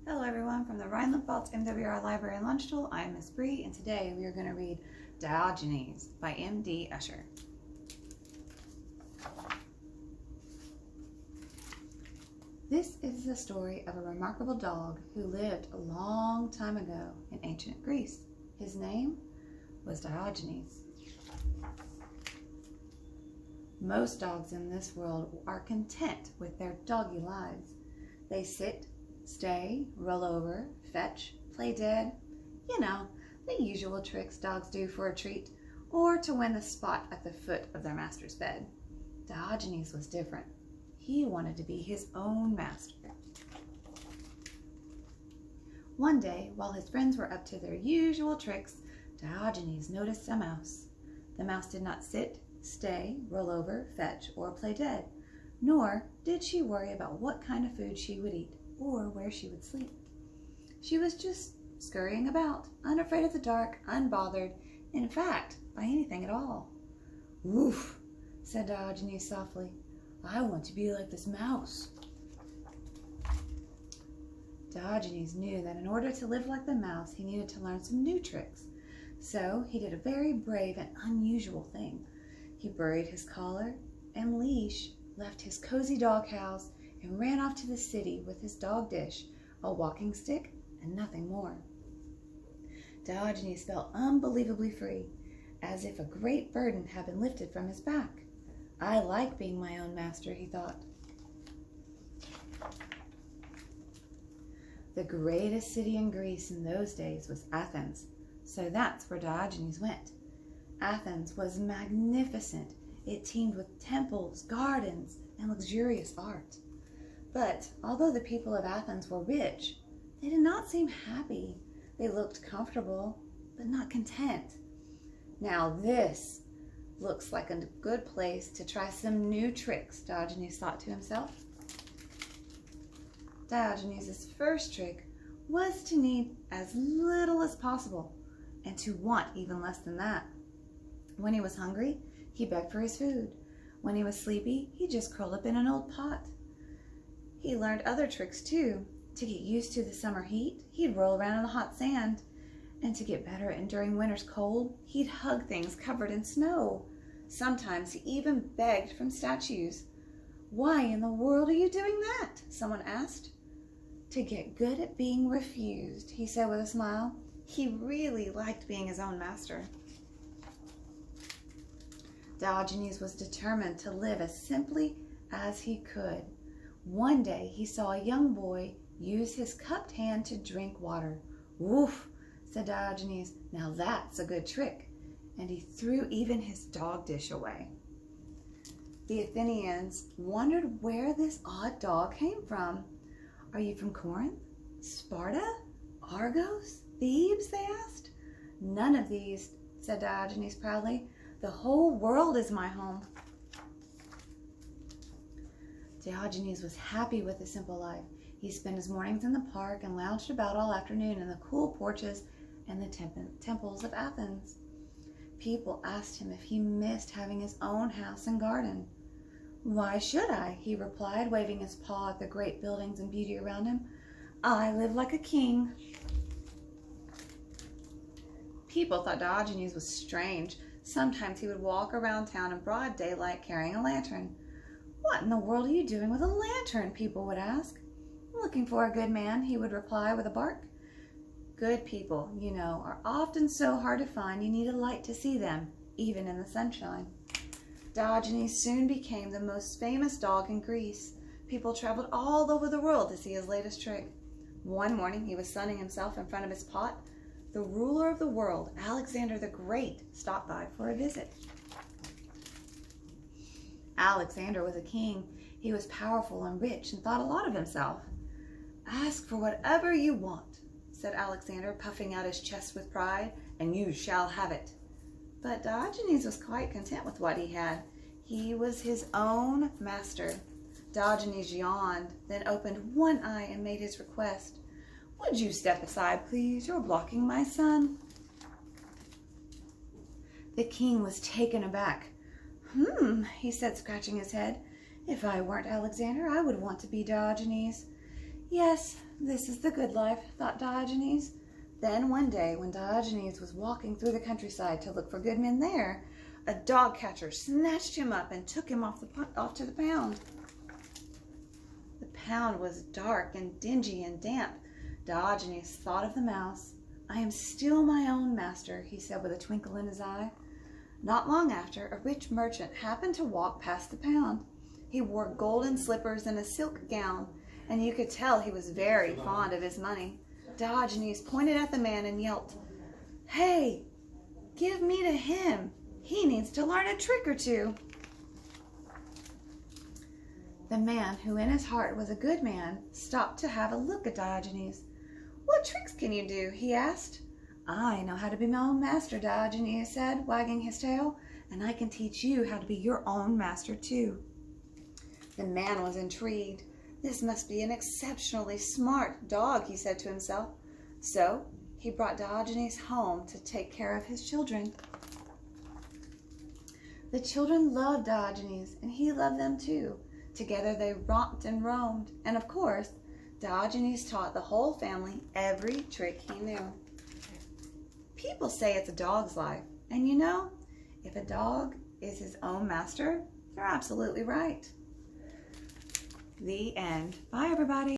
Hello everyone from the Rhineland-Pfalz MWR Library in Landstuhl. I'm Mrs Bri, and today we are going to read Diogenes by M.D. Usher. This is the story of a remarkable dog who lived a long time ago in ancient Greece. His name was Diogenes. Most dogs in this world are content with their doggy lives. They sit, stay, roll over, fetch, play dead. You know, the usual tricks dogs do for a treat or to win the spot at the foot of their master's bed. Diogenes was different. He wanted to be his own master. One day, while his friends were up to their usual tricks, Diogenes noticed a mouse. The mouse did not sit, stay, roll over, fetch, or play dead, nor did she worry about what kind of food she would eat or where she would sleep. She was just scurrying about, unafraid of the dark, unbothered, in fact, by anything at all. "Woof," said Diogenes softly. "I want to be like this mouse." Diogenes knew that in order to live like the mouse, he needed to learn some new tricks. So he did a very brave and unusual thing. He buried his collar and leash, left his cozy doghouse, and ran off to the city with his dog dish, a walking stick, and nothing more. Diogenes felt unbelievably free, as if a great burden had been lifted from his back. "I like being my own master," he thought. The greatest city in Greece in those days was Athens, so that's where Diogenes went. Athens was magnificent. It teemed with temples, gardens, and luxurious art. But although the people of Athens were rich, they did not seem happy. They looked comfortable, but not content. "Now this looks like a good place to try some new tricks," Diogenes thought to himself. Diogenes' first trick was to need as little as possible and to want even less than that. When he was hungry, he begged for his food. When he was sleepy, he just curled up in an old pot. He learned other tricks too. To get used to the summer heat, he'd roll around in the hot sand. And to get better at enduring winter's cold, he'd hug things covered in snow. Sometimes he even begged from statues. "Why in the world are you doing that?" someone asked. "To get good at being refused," he said with a smile. He really liked being his own master. Diogenes was determined to live as simply as he could. One day he saw a young boy use his cupped hand to drink water. "Woof," said Diogenes, "now that's a good trick." And he threw even his dog dish away. The Athenians wondered where this odd dog came from. "Are you from Corinth? Sparta? Argos? Thebes?" they asked. "None of these," said Diogenes proudly. "The whole world is my home." Diogenes was happy with a simple life. He spent his mornings in the park and lounged about all afternoon in the cool porches and the temples of Athens. People asked him if he missed having his own house and garden. "Why should I?" he replied, waving his paw at the great buildings and beauty around him. "I live like a king." People thought Diogenes was strange. Sometimes he would walk around town in broad daylight carrying a lantern. "What in the world are you doing with a lantern?" people would ask. "Looking for a good man," he would reply with a bark. Good people, you know, are often so hard to find you need a light to see them, even in the sunshine. Diogenes soon became the most famous dog in Greece. People traveled all over the world to see his latest trick. One morning he was sunning himself in front of his pot. The ruler of the world, Alexander the Great, stopped by for a visit. Alexander was a king. He was powerful and rich and thought a lot of himself. "Ask for whatever you want," said Alexander, puffing out his chest with pride, "and you shall have it." But Diogenes was quite content with what he had. He was his own master. Diogenes yawned, then opened one eye and made his request. "Would you step aside, please? You're blocking my sun." The king was taken aback. He said, scratching his head. "If I weren't Alexander, I would want to be Diogenes." "Yes, this is the good life, thought Diogenes. Then one day, when Diogenes was walking through the countryside to look for good men there, a dog catcher snatched him up and took him off to the pound. The pound was dark and dingy and damp. Diogenes thought of the mouse. I am still my own master, he said with a twinkle in his eye. Not long after, a rich merchant happened to walk past the pound. He wore golden slippers and a silk gown, and you could tell he was very fond of his money. Diogenes pointed at the man and yelped, "Hey, give me to him. He needs to learn a trick or two." The man, who in his heart was a good man, stopped to have a look at Diogenes. "What tricks can you do?" he asked. "I know how to be my own master," Diogenes said, wagging his tail, "and I can teach you how to be your own master too." The man was intrigued. This must be an exceptionally smart dog, he said to himself. So he brought Diogenes home to take care of his children. The children loved Diogenes, and he loved them too. Together they romped and roamed, and of course, Diogenes taught the whole family every trick he knew. People say it's a dog's life, and you know, if a dog is his own master, they're absolutely right. The end. Bye, everybody.